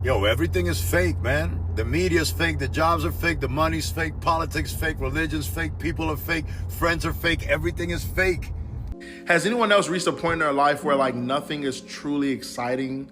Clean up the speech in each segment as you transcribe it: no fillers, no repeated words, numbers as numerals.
Yo, everything is fake, man. The media's fake, the jobs are fake, the money's fake, politics fake, religion's fake, people are fake, friends are fake, everything is fake. Has anyone else reached a point in their life where like nothing is truly exciting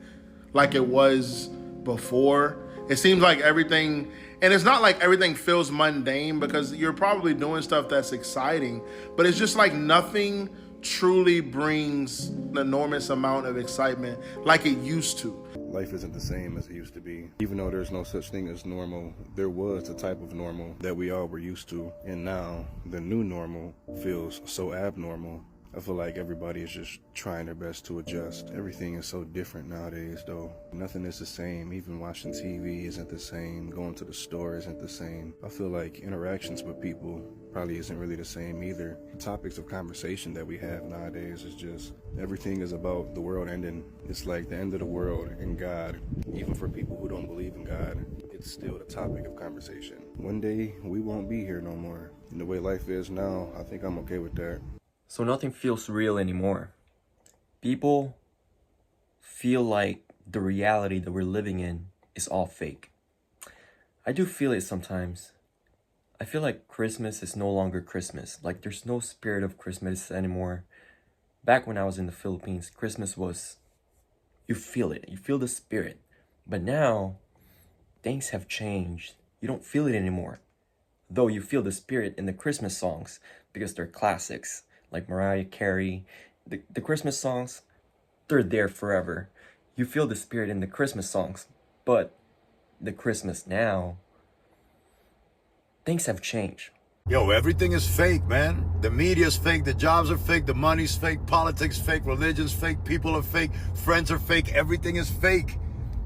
like it was before? It seems like everything, and it's not like everything feels mundane because you're probably doing stuff that's exciting, but it's just like nothing truly brings an enormous amount of excitement like it used to. Life isn't the same as it used to be. Even though there's no such thing as normal, there was a type of normal that we all were used to. And now the new normal feels so abnormal. I feel like everybody is just trying their best to adjust. Everything is so different nowadays though. Nothing is the same. Even watching TV isn't the same. Going to the store isn't the same. I feel like interactions with people probably isn't really the same either. The topics of conversation that we have nowadays is just, everything is about the world ending. It's like the end of the world and God. Even for people who don't believe in God, it's still the topic of conversation. One day we won't be here no more. And the way life is now, I think I'm okay with that. So nothing feels real anymore. People feel like the reality that we're living in is all fake. I do feel it sometimes. I feel like Christmas is no longer Christmas. Like there's no spirit of Christmas anymore. Back when I was in the Philippines, Christmas was, you feel it. You feel the spirit. But now, things have changed. You don't feel it anymore. Though you feel the spirit in the Christmas songs because they're classics. Like Mariah Carey, the Christmas songs, they're there forever. You feel the spirit in the Christmas songs, but the Christmas now, things have changed. Yo, everything is fake, man. The media's fake, the jobs are fake, the money's fake, politics fake, religion's fake, people are fake, friends are fake, everything is fake.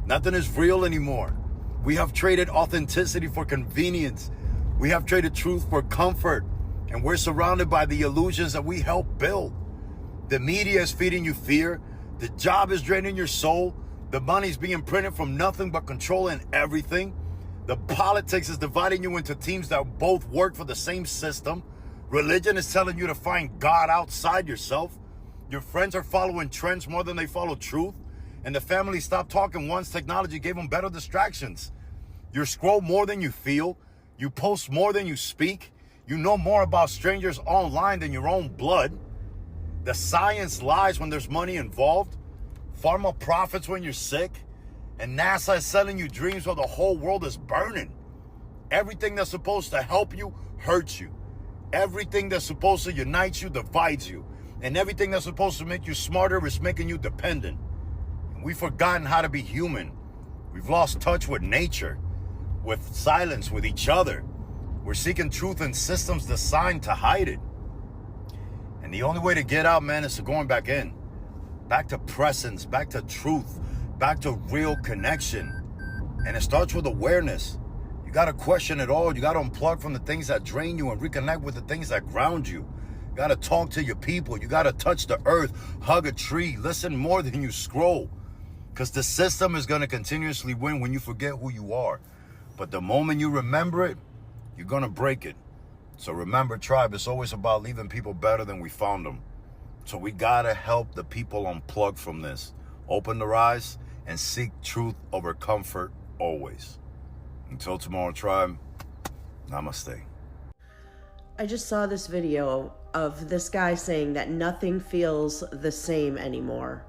Nothing is real anymore. We have traded authenticity for convenience. We have traded truth for comfort. And we're surrounded by the illusions that we help build. The media is feeding you fear. The job is draining your soul. The money's being printed from nothing but controlling everything. The politics is dividing you into teams that both work for the same system. Religion is telling you to find God outside yourself. Your friends are following trends more than they follow truth. And the family stopped talking once technology gave them better distractions. You scroll more than you feel. You post more than you speak. You know more about strangers online than your own blood. The science lies when there's money involved. Pharma profits when you're sick. And NASA is selling you dreams while the whole world is burning. Everything that's supposed to help you hurts you. Everything that's supposed to unite you divides you. And everything that's supposed to make you smarter is making you dependent. And we've forgotten how to be human. We've lost touch with nature, with silence, with each other. We're seeking truth in systems designed to hide it. And the only way to get out, man, is to going back in. Back to presence, back to truth, back to real connection. And it starts with awareness. You got to question it all. You got to unplug from the things that drain you and reconnect with the things that ground you. You got to talk to your people. You got to touch the earth, hug a tree, listen more than you scroll. Because the system is going to continuously win when you forget who you are. But the moment you remember it, you're going to break it. So remember, tribe, it's always about leaving people better than we found them. So we got to help the people unplug from this. Open their eyes and seek truth over comfort always. Until tomorrow, tribe, namaste. I just saw this video of this guy saying that nothing feels the same anymore.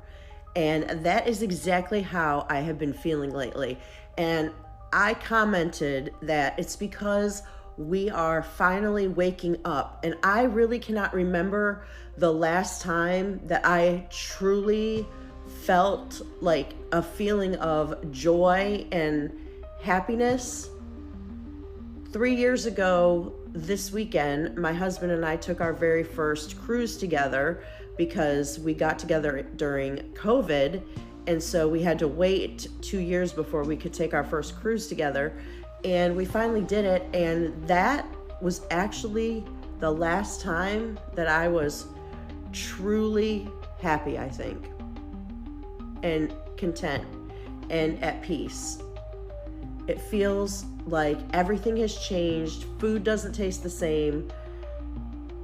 And that is exactly how I have been feeling lately. And I commented that it's because we are finally waking up. And I really cannot remember the last time that I truly felt like a feeling of joy and happiness. 3 years ago, this weekend, my husband and I took our very first cruise together because we got together during COVID. And so we had to wait 2 years before we could take our first cruise together. And we finally did it. And that was actually the last time that I was truly happy, I think, and content and at peace. It feels like everything has changed. Food doesn't taste the same.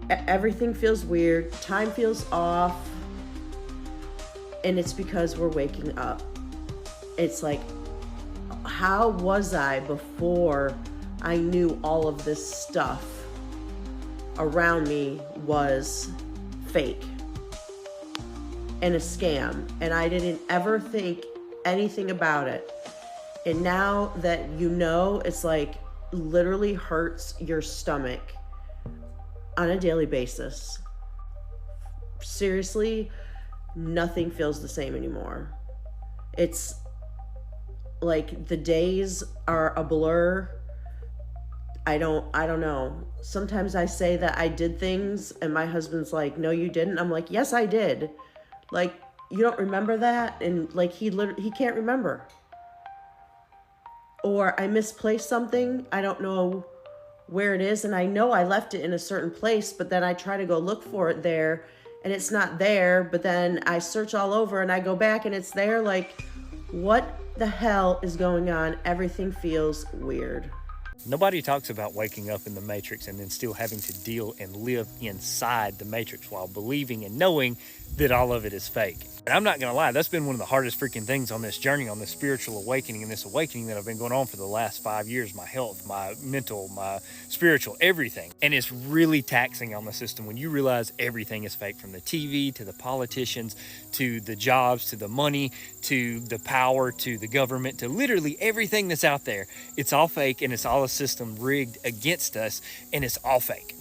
Everything feels weird. Time feels off. And it's because we're waking up. It's like how was I before I knew all of this stuff around me was fake and a scam, and I didn't ever think anything about it. And now that you know, it's like literally hurts your stomach on a daily basis. Seriously, nothing feels the same anymore. It's like the days are a blur. I don't know. Sometimes I say that I did things and my husband's like, "No, you didn't." I'm like, "Yes, I did." Like, "You don't remember that?" And like he can't remember. Or I misplaced something. I don't know where it is, and I know I left it in a certain place, but then I try to go look for it there and it's not there, but then I search all over and I go back and it's there. Like, what the hell is going on? Everything feels weird. Nobody talks about waking up in the Matrix and then still having to deal and live inside the Matrix while believing and knowing that all of it is fake. And I'm not going to lie, that's been one of the hardest freaking things on this journey, on this spiritual awakening and this awakening that I've been going on for the last 5 years. My health, my mental, my spiritual, everything. And it's really taxing on the system when you realize everything is fake, from the TV to the politicians to the jobs to the money to the power to the government to literally everything that's out there. It's all fake, and it's all a system rigged against us, and it's all fake.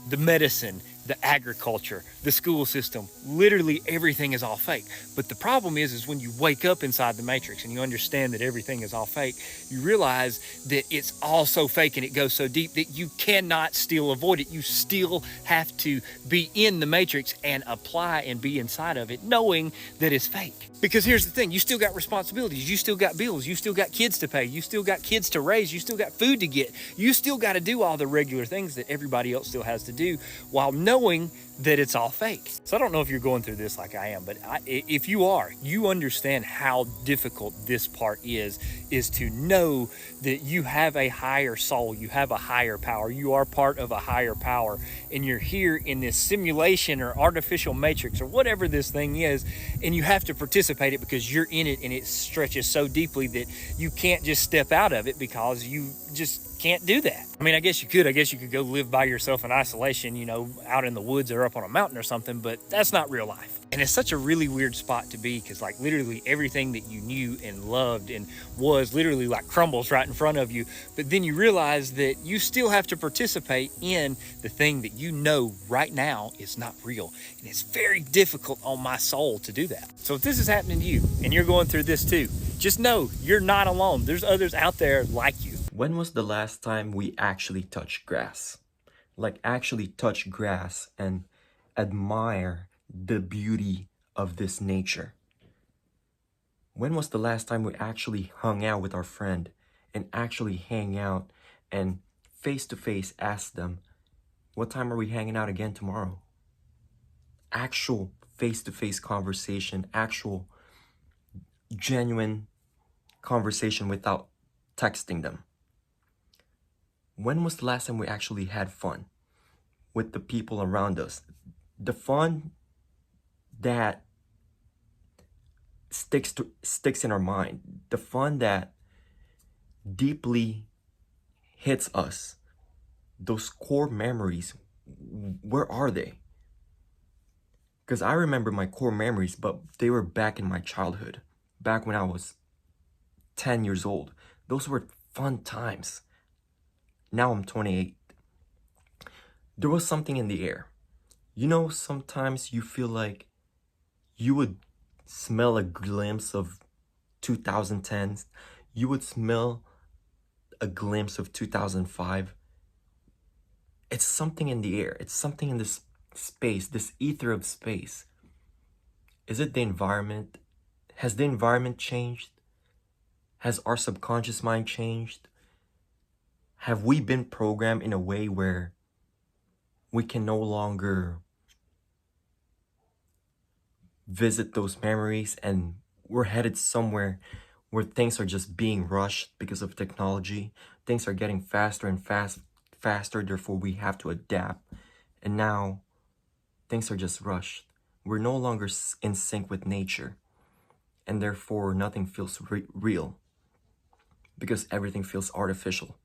The medicine, the agriculture, the school system, literally everything is all fake. But the problem is when you wake up inside the Matrix and you understand that everything is all fake, you realize that it's all so fake and it goes so deep that you cannot still avoid it. You still have to be in the Matrix and apply and be inside of it, knowing that it's fake. Because here's the thing, you still got responsibilities, you still got bills, you still got kids to pay, you still got kids to raise, you still got food to get, you still got to do all the regular things that everybody else still has to do while knowing that it's all fake. So I don't know if you're going through this like I am, but if you are, you understand how difficult this part is to know that you have a higher soul, you have a higher power, you are part of a higher power, and you're here in this simulation or artificial matrix or whatever this thing is, and you have to participate it because you're in it, and it stretches so deeply that you can't just step out of it because you just can't do that. I mean, I guess you could go live by yourself in isolation, you know, out in the woods or up on a mountain or something, but that's not real life. And it's such a really weird spot to be, because like literally everything that you knew and loved and was literally like crumbles right in front of you. But then you realize that you still have to participate in the thing that you know right now is not real. And it's very difficult on my soul to do that. So if this is happening to you and you're going through this too, just know you're not alone. There's others out there like you. When was the last time we actually touched grass? Like actually touch grass and admire the beauty of this nature? When was the last time we actually hung out with our friend and actually hang out and face to face ask them, what time are we hanging out again tomorrow? Actual face to face conversation, actual genuine conversation without texting them. When was the last time we actually had fun with the people around us? The fun that sticks in our mind, the fun that deeply hits us, those core memories, where are they? Because I remember my core memories, but they were back in my childhood, back when I was 10 years old. Those were fun times. Now I'm 28. There was something in the air. You know, sometimes you feel like you would smell a glimpse of 2010s. You would smell a glimpse of 2005. It's something in the air. It's something in this space, this ether of space. Is it the environment? Has the environment changed? Has our subconscious mind changed? Have we been programmed in a way where we can no longer visit those memories, and we're headed somewhere where things are just being rushed because of technology? Things are getting faster and faster, therefore we have to adapt. And now things are just rushed. We're no longer in sync with nature, and therefore nothing feels real. because everything feels artificial.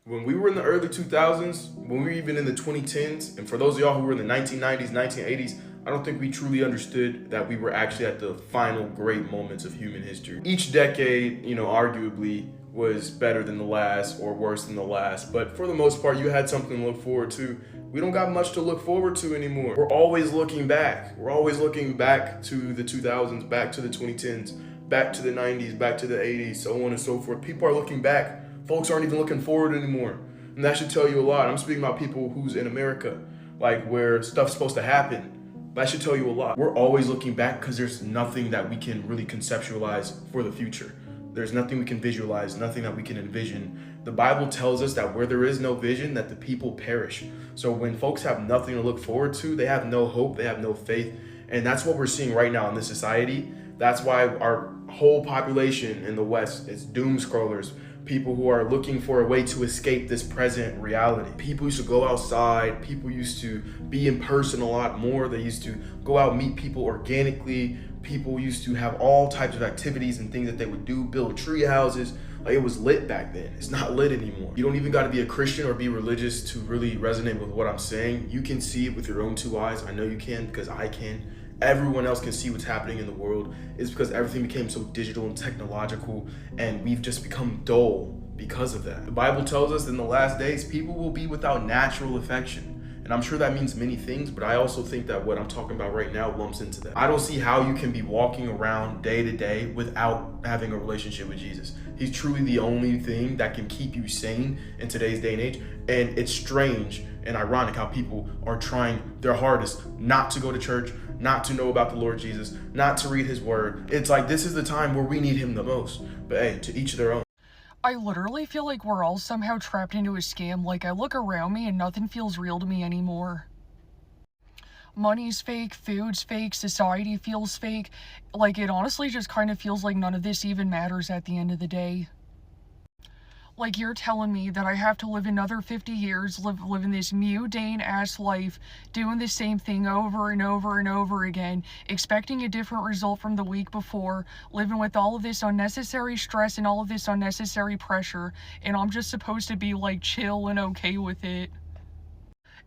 When we were in the early 2000s, when we were even in the 2010s, and for those of y'all who were in the 1990s, 1980s, I don't think we truly understood that we were actually at the final great moments of human history. Each decade, arguably was better than the last or worse than the last, but for the most part, you had something to look forward to. We don't got much to look forward to anymore. We're always looking back. We're always looking back to the 2000s, back to the 2010s, back to the 90s, back to the 80s, so on and so forth. People are looking back. Folks aren't even looking forward anymore. And that should tell you a lot. I'm speaking about people who's in America, like where stuff's supposed to happen. That should tell you a lot. We're always looking back because there's nothing that we can really conceptualize for the future. There's nothing we can visualize, nothing that we can envision. The Bible tells us that where there is no vision, that the people perish. So when folks have nothing to look forward to, they have no hope, they have no faith. And that's what we're seeing right now in this society. That's why our whole population in the West is doom scrollers. People who are looking for a way to escape this present reality. People used to go outside. People used to be in person a lot more. They used to go out and meet people organically. People used to have all types of activities and things that they would do, build tree houses. Like, it was lit back then. It's not lit anymore. You don't even got to be a Christian or be religious to really resonate with what I'm saying. You can see it with your own two eyes. I know you can because I can. Everyone else can see what's happening in the world. It's because everything became so digital and technological, and we've just become dull because of that. The Bible tells us in the last days, people will be without natural affection. And I'm sure that means many things, but I also think that what I'm talking about right now lumps into that. I don't see how you can be walking around day to day without having a relationship with Jesus. He's truly the only thing that can keep you sane in today's day and age. And it's strange and ironic how people are trying their hardest not to go to church, not to know about the Lord Jesus, not to read his word. It's like this is the time where we need him the most. But hey, to each their own. I literally feel like we're all somehow trapped into a scam. Like, I look around me and nothing feels real to me anymore. Money's fake, food's fake, society feels fake. Like, it honestly just kind of feels like none of this even matters at the end of the day. Like, you're telling me that I have to live another 50 years, living this mundane-ass life, doing the same thing over and over and over again, expecting a different result from the week before, living with all of this unnecessary stress and all of this unnecessary pressure, and I'm just supposed to be, like, chill and okay with it.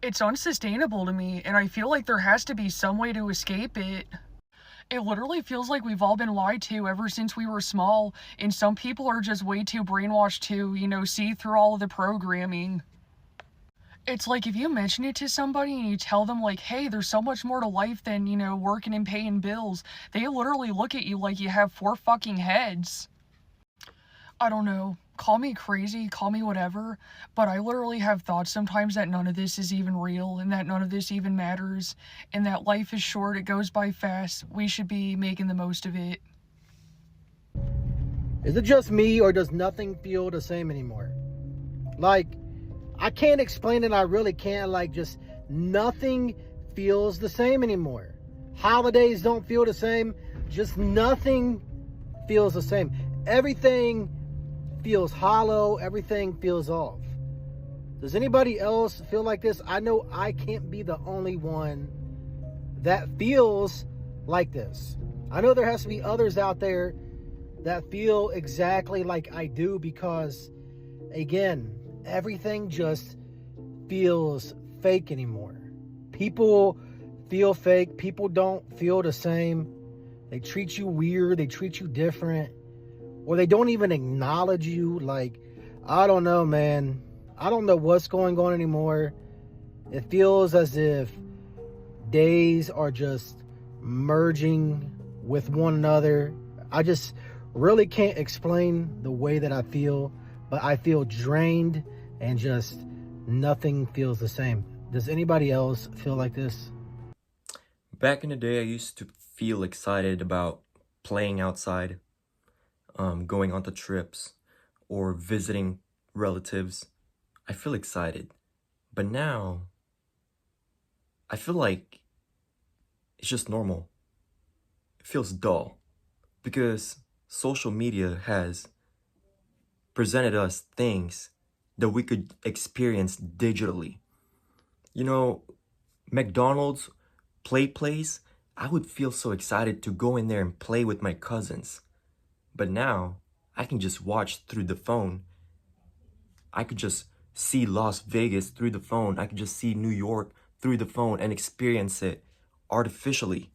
It's unsustainable to me, and I feel like there has to be some way to escape it. It literally feels like we've all been lied to ever since we were small, and some people are just way too brainwashed to, see through all of the programming. It's like if you mention it to somebody and you tell them, like, hey, there's so much more to life than, working and paying bills, they literally look at you like you have 4 fucking heads. I don't know. Call me crazy, call me whatever, but I literally have thoughts sometimes that none of this is even real, and that none of this even matters, and that life is short, it goes by fast, we should be making the most of it. Is it just me, or does nothing feel the same anymore? Like, I can't explain it, I really can't, just nothing feels the same anymore. Holidays don't feel the same, just nothing feels the same. Everything feels hollow, everything feels off. Does anybody else feel like this? I know I can't be the only one that feels like this. I know there has to be others out there that feel exactly like I do, because again, everything just feels fake anymore. People feel fake, people don't feel the same. They treat you weird, they treat you different. Or they don't even acknowledge you. Like, I don't know, man. I don't know what's going on anymore. It feels as if days are just merging with one another. I just really can't explain the way that I feel, but I feel drained and just nothing feels the same. Does anybody else feel like this? Back in the day, I used to feel excited about playing outside, going on to trips, or visiting relatives. I feel excited. But now, I feel like it's just normal. It feels dull. Because social media has presented us things that we could experience digitally. McDonald's place, I would feel so excited to go in there and play with my cousins. But now, I can just watch through the phone. I could just see Las Vegas through the phone. I could just see New York through the phone and experience it artificially.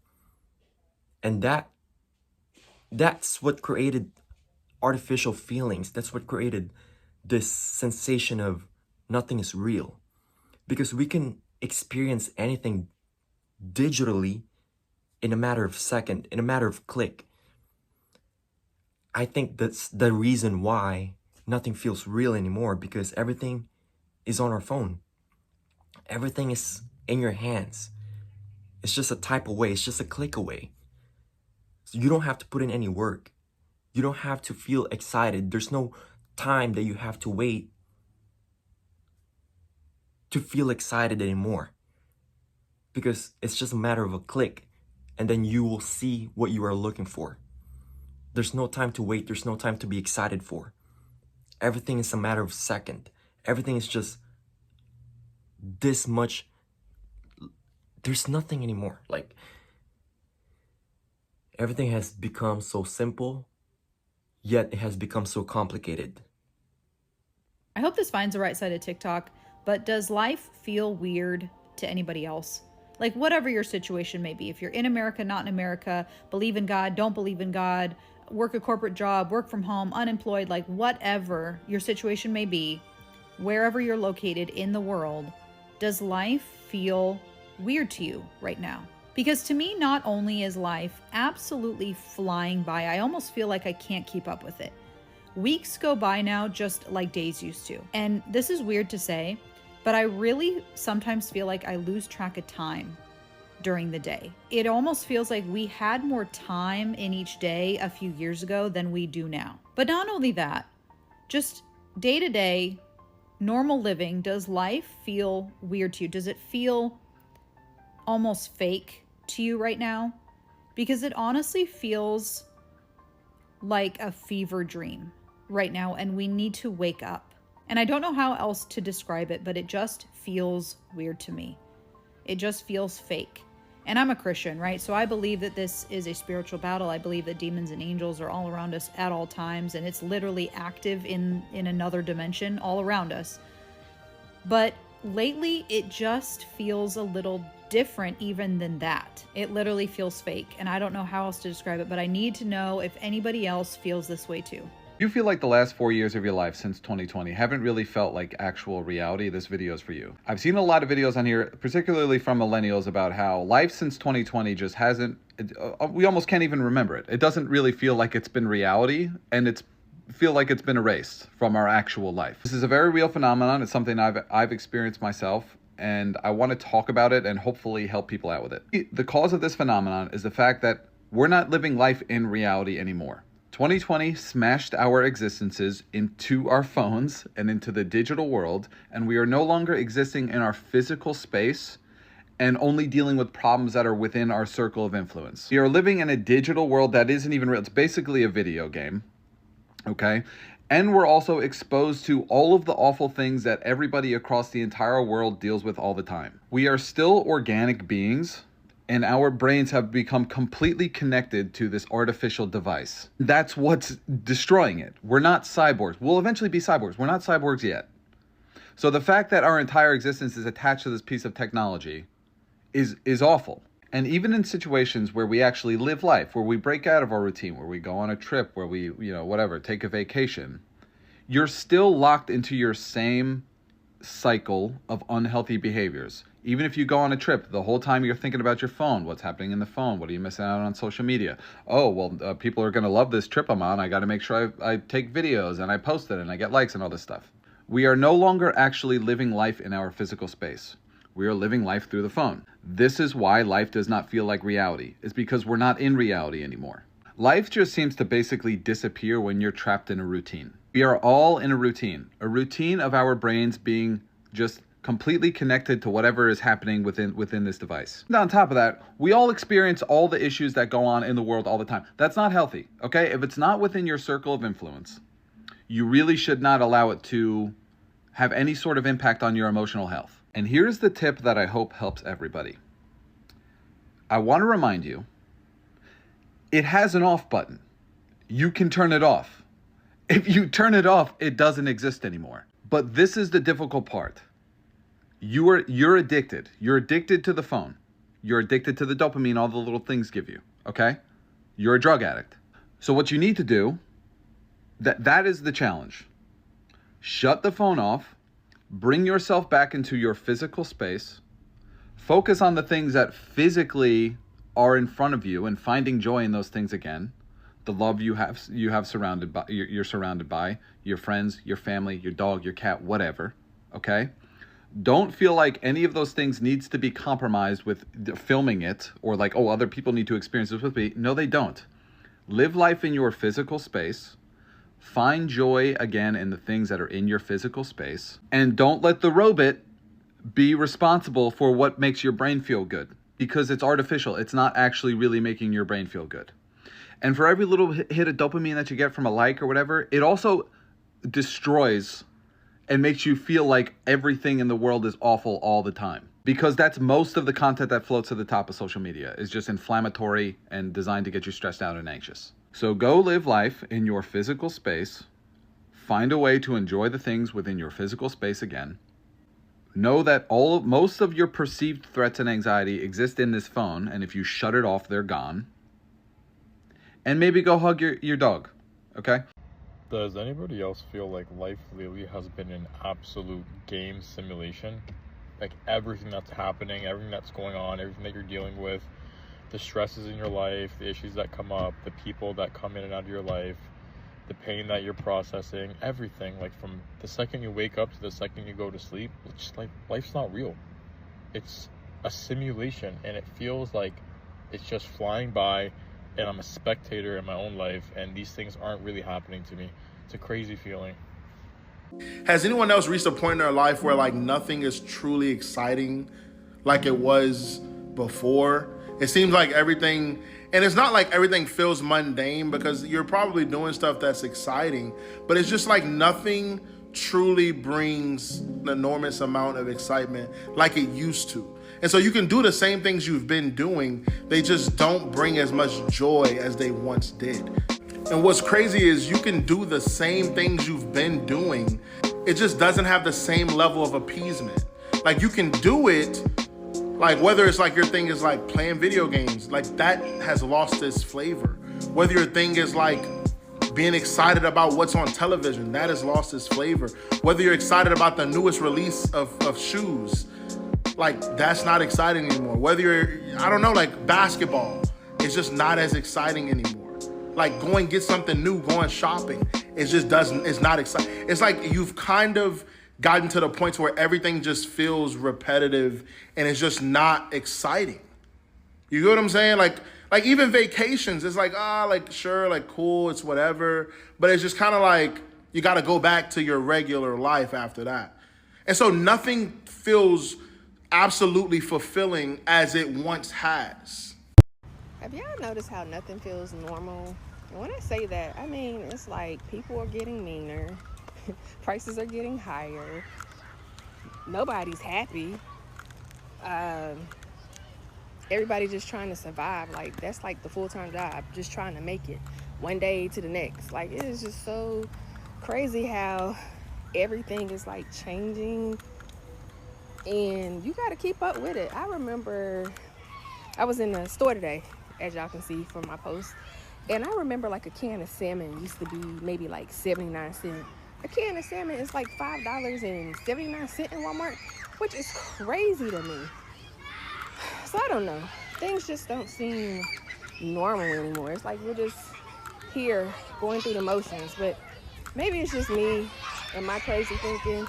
And that's what created artificial feelings. That's what created this sensation of nothing is real. Because we can experience anything digitally in a matter of second, in a matter of click. I think that's the reason why nothing feels real anymore, because everything is on our phone. Everything is in your hands. It's just a type away. It's just a click away. So you don't have to put in any work. You don't have to feel excited. There's no time that you have to wait to feel excited anymore, because it's just a matter of a click, and then you will see what you are looking for. There's no time to wait. There's no time to be excited for. Everything is a matter of second. Everything is just this much. There's nothing anymore. Like, everything has become so simple, yet it has become so complicated. I hope this finds the right side of TikTok, but does life feel weird to anybody else? Like, whatever your situation may be, if you're in America, not in America, believe in God, don't believe in God, work a corporate job, work from home, unemployed, like whatever your situation may be, wherever you're located in the world, does life feel weird to you right now? Because to me, not only is life absolutely flying by, I almost feel like I can't keep up with it. Weeks go by now just like days used to. And this is weird to say, but I really sometimes feel like I lose track of time during the day. It almost feels like we had more time in each day a few years ago than we do now. But not only that, just day to day, normal living, does life feel weird to you? Does it feel almost fake to you right now? Because it honestly feels like a fever dream right now, and we need to wake up. And I don't know how else to describe it, but it just feels weird to me. It just feels fake. And I'm a Christian, right? So I believe that this is a spiritual battle. I believe that demons and angels are all around us at all times, and it's literally active in another dimension all around us. But lately, it just feels a little different even than that. It literally feels fake, and I don't know how else to describe it, but I need to know if anybody else feels this way too. You feel like the last 4 years of your life since 2020 haven't really felt like actual reality, this video is for you. I've seen a lot of videos on here, particularly from millennials, about how life since 2020 just hasn't, we almost can't even remember it. It doesn't really feel like it's been reality, and it's feel like it's been erased from our actual life. This is a very real phenomenon. It's something I've experienced myself, and I want to talk about it and hopefully help people out with it. The cause of this phenomenon is the fact that we're not living life in reality anymore. 2020 smashed our existences into our phones and into the digital world, and we are no longer existing in our physical space and only dealing with problems that are within our circle of influence. We are living in a digital world that isn't even real. It's basically a video game, okay? And we're also exposed to all of the awful things that everybody across the entire world deals with all the time. We are still organic beings, and our brains have become completely connected to this artificial device. That's what's destroying it. We're not cyborgs. We'll eventually be cyborgs. We're not cyborgs yet. So the fact that our entire existence is attached to this piece of technology is awful. And even in situations where we actually live life, where we break out of our routine, where we go on a trip, where we, whatever, take a vacation, you're still locked into your same cycle of unhealthy behaviors. Even if you go on a trip, the whole time you're thinking about your phone, what's happening in the phone, what are you missing out on social media? Oh, well, people are going to love this trip I'm on. I got to make sure I take videos and I post it and I get likes and all this stuff. We are no longer actually living life in our physical space. We are living life through the phone. This is why life does not feel like reality. It's because we're not in reality anymore. Life just seems to basically disappear when you're trapped in a routine. We are all in a routine of our brains being just completely connected to whatever is happening within this device. And on top of that, we all experience all the issues that go on in the world all the time. That's not healthy, okay? If it's not within your circle of influence, you really should not allow it to have any sort of impact on your emotional health. And here's the tip that I hope helps everybody. I want to remind you, it has an off button. You can turn it off. If you turn it off, it doesn't exist anymore. But this is the difficult part. You're addicted. You're addicted to the phone. You're addicted to the dopamine all the little things give you, okay? You're a drug addict. So what you need to do, that is the challenge. Shut the phone off, bring yourself back into your physical space, focus on the things that physically are in front of you and finding joy in those things again. The love you're surrounded by, your friends, your family, your dog, your cat, whatever, okay? Don't feel like any of those things needs to be compromised with filming it or like, oh, other people need to experience this with me. No, they don't. Live life in your physical space. Find joy again in the things that are in your physical space. And don't let the robot be responsible for what makes your brain feel good, because it's artificial. It's not actually really making your brain feel good. And for every little hit of dopamine that you get from a like or whatever, it also destroys and makes you feel like everything in the world is awful all the time. Because that's most of the content that floats to the top of social media, is just inflammatory and designed to get you stressed out and anxious. So go live life in your physical space. Find a way to enjoy the things within your physical space again. Know that most of your perceived threats and anxiety exist in this phone, and if you shut it off, they're gone. And maybe go hug your dog, okay? Does anybody else feel like life lately has been an absolute game simulation? Like everything that's happening, everything that's going on, everything that you're dealing with, the stresses in your life, the issues that come up, the people that come in and out of your life, the pain that you're processing, everything, like from the second you wake up to the second you go to sleep, it's just like life's not real. It's a simulation, and it feels like it's just flying by, and I'm a spectator in my own life, and these things aren't really happening to me. It's a crazy feeling. Has anyone else reached a point in their life where like nothing is truly exciting like it was before? It seems like everything, and it's not like everything feels mundane, because you're probably doing stuff that's exciting, but it's just like nothing truly brings an enormous amount of excitement like it used to. And so you can do the same things you've been doing, they just don't bring as much joy as they once did. And what's crazy is you can do the same things you've been doing, it just doesn't have the same level of appeasement. Like you can do it, like whether it's like your thing is like playing video games, like that has lost its flavor. Whether your thing is like being excited about what's on television, that has lost its flavor. Whether you're excited about the newest release of shoes, like that's not exciting anymore. Whether you're, I don't know, like basketball, it's just not as exciting anymore. Like going get something new, going shopping, it's not exciting. It's like you've kind of gotten to the point where everything just feels repetitive and it's just not exciting. You get what I'm saying? Like even vacations, it's like, like sure, like cool, it's whatever. But it's just kind of like, you got to go back to your regular life after that. And so nothing feels absolutely fulfilling as it once has. Have y'all noticed how nothing feels normal? And when I say that, I mean, it's like people are getting meaner. Prices are getting higher. Nobody's happy. Everybody's just trying to survive. Like that's like the full-time job, just trying to make it one day to the next. Like it is just so crazy how everything is like changing, and you got to keep up with it. I remember I was in the store today, as y'all can see from my post, and I remember like a can of salmon used to be maybe like 79 cents. A can of salmon is like $5.79 in Walmart, which is crazy to me. So I don't know. Things just don't seem normal anymore. It's like we're just here going through the motions. But maybe it's just me and my crazy thinking,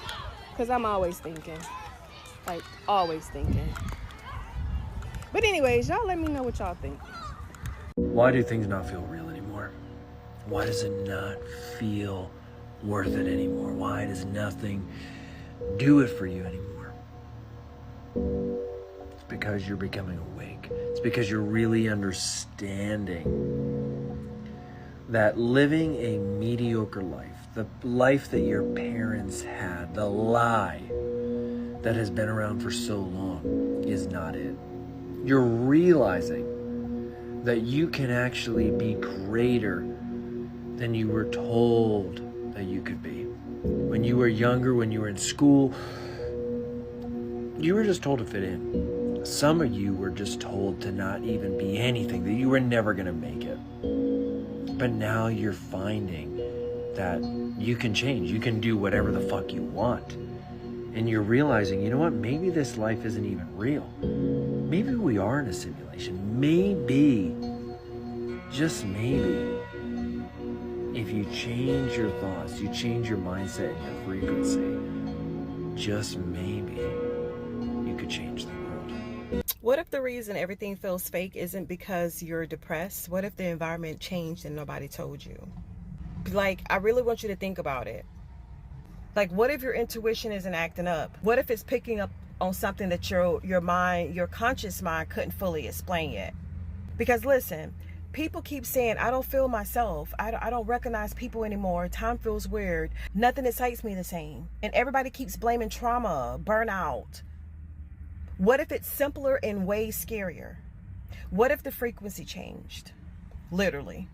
because I'm always thinking. Like, always thinking. But anyways, y'all let me know what y'all think. Why do things not feel real anymore? Why does it not feel worth it anymore? Why does nothing do it for you anymore? It's because you're becoming awake. It's because you're really understanding that living a mediocre life, the life that your parents had, the lie that has been around for so long, is not it. You're realizing that you can actually be greater than you were told that you could be. When you were younger, when you were in school, you were just told to fit in. Some of you were just told to not even be anything, that you were never going to make it. But now you're finding that you can change. You can do whatever the fuck you want. And you're realizing, you know what? Maybe this life isn't even real. Maybe we are in a simulation. Maybe, just maybe, if you change your thoughts, you change your mindset and your frequency, just maybe you could change the world. What if the reason everything feels fake isn't because you're depressed? What if the environment changed and nobody told you? Like, I really want you to think about it. Like, what if your intuition isn't acting up? What if it's picking up on something that your mind, your conscious mind couldn't fully explain yet? Because listen, people keep saying, I don't feel myself. I don't recognize people anymore. Time feels weird. Nothing excites me the same. And everybody keeps blaming trauma, burnout. What if it's simpler and way scarier? What if the frequency changed? Literally.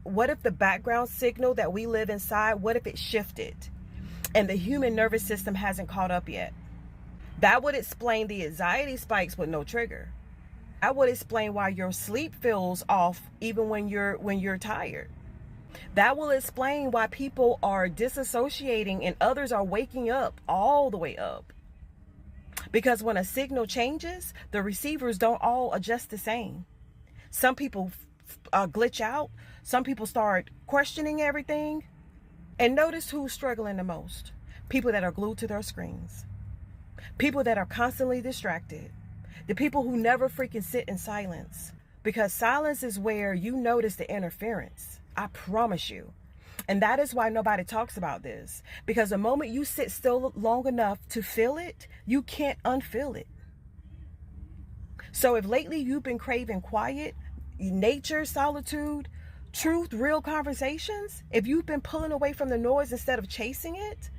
What if the background signal that we live inside, what if it shifted and the human nervous system hasn't caught up yet? That would explain the anxiety spikes with no trigger. That would explain why your sleep feels off even when you're tired. That will explain why people are disassociating and others are waking up all the way up. Because when a signal changes, the receivers don't all adjust the same. Some people glitch out. Some people start questioning everything. And notice who's struggling the most. People that are glued to their screens. People that are constantly distracted. The people who never freaking sit in silence. Because silence is where you notice the interference. I promise you. And that is why nobody talks about this. Because the moment you sit still long enough to feel it, you can't unfeel it. So if lately you've been craving quiet, nature, solitude, truth, real conversations, if you've been pulling away from the noise instead of chasing it,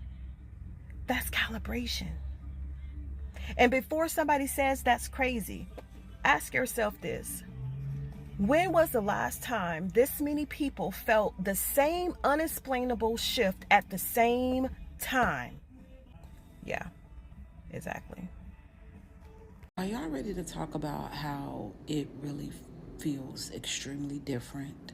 that's calibration. And before somebody says that's crazy, ask yourself this. When was the last time this many people felt the same unexplainable shift at the same time? Yeah, exactly. Are y'all ready to talk about how it really feels extremely different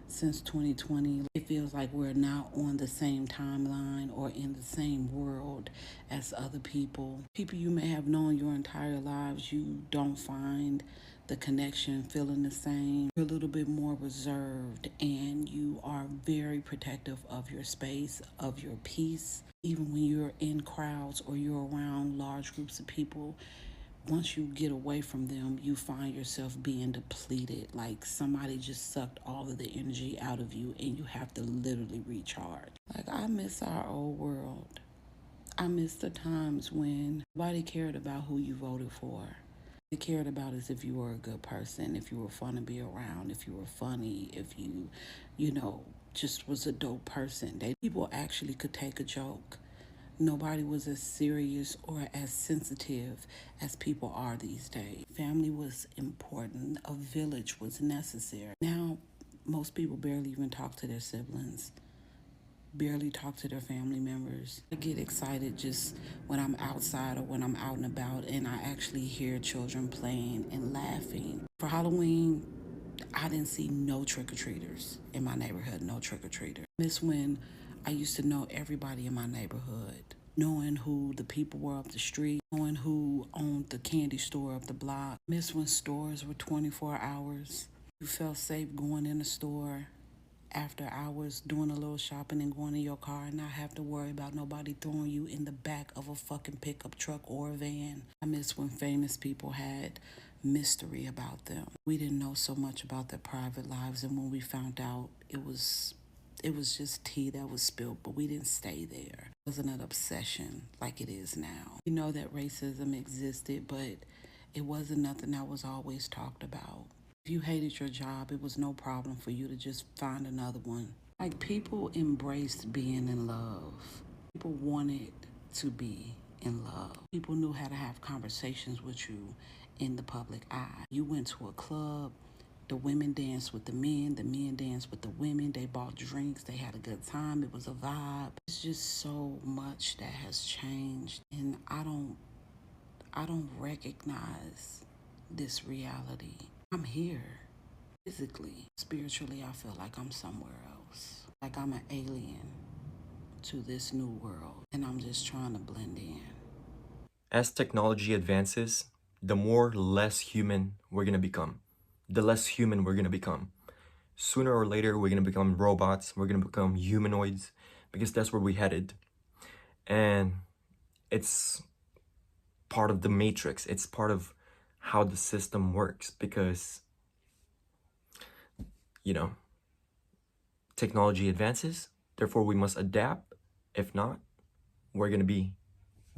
since 2020? It feels like we're not on the same timeline or in the same world as other people. People you may have known your entire lives, you don't find the connection feeling the same. You're a little bit more reserved and you are very protective of your space, of your peace. Even when you're in crowds or you're around large groups of people, once you get away from them, you find yourself being depleted. Like somebody just sucked all of the energy out of you and you have to literally recharge. Like, I miss our old world. I miss the times when nobody cared about who you voted for. They cared about is if you were a good person, if you were fun to be around, if you were funny, if you just was a dope person. People actually could take a joke. Nobody was as serious or as sensitive as people are these days. Family was important. A village was necessary. Now, most people barely even talk to their siblings, barely talk to their family members. I get excited just when I'm outside or when I'm out and about and I actually hear children playing and laughing. For Halloween, I didn't see no trick-or-treaters in my neighborhood, no trick-or-treaters. Miss when I used to know everybody in my neighborhood, knowing who the people were up the street, knowing who owned the candy store up the block. Miss when stores were 24 hours. You felt safe going in the store after hours, doing a little shopping and going in your car and not have to worry about nobody throwing you in the back of a fucking pickup truck or a van. I miss when famous people had mystery about them. We didn't know so much about their private lives, and when we found out, it was just tea that was spilled, but we didn't stay there. It wasn't an obsession like it is now. We know that racism existed, but it wasn't nothing that was always talked about. If you hated your job, it was no problem for you to just find another one. Like, people embraced being in love. People wanted to be in love. People knew how to have conversations with you in the public eye. You went to a club, The women danced with the men danced with the women. They bought drinks, they had a good time, it was a vibe. It's just so much that has changed, and I don't recognize this reality. I'm here. Physically, spiritually, I feel like I'm somewhere else. Like I'm an alien to this new world, and I'm just trying to blend in. As technology advances, the more less human we're gonna become. The less human we're gonna become. Sooner or later, we're gonna become robots, we're gonna become humanoids, because that's where we're headed. And it's part of the matrix, it's part of how the system works, because, you know, technology advances, therefore we must adapt. If not, we're gonna be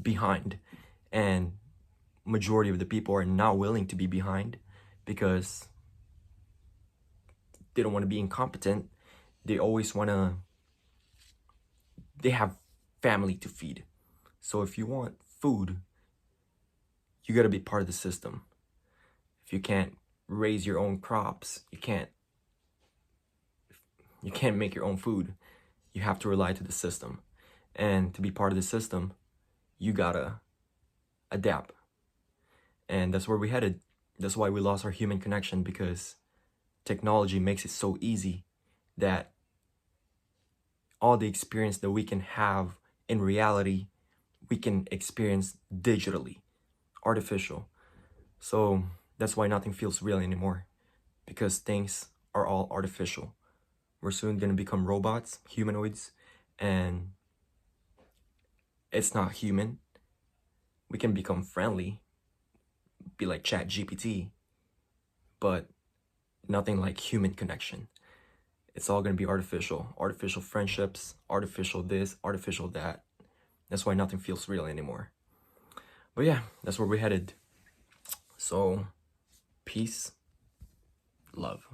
behind. And majority of the people are not willing to be behind because they don't want to be incompetent. They always want to, they have family to feed. So if you want food, you got to be part of the system. If you can't raise your own crops, you can't make your own food. You have to rely to the system. And to be part of the system, you gotta adapt. And that's where we headed. That's why we lost our human connection, because technology makes it so easy that all the experience that we can have in reality, we can experience digitally, artificial. So that's why nothing feels real anymore, because things are all artificial. We're soon going to become robots, humanoids, and it's not human. We can become friendly, be like ChatGPT, but nothing like human connection. It's all going to be artificial. Artificial friendships, artificial this, artificial that. That's why nothing feels real anymore. But yeah, that's where we're headed. So, peace, love.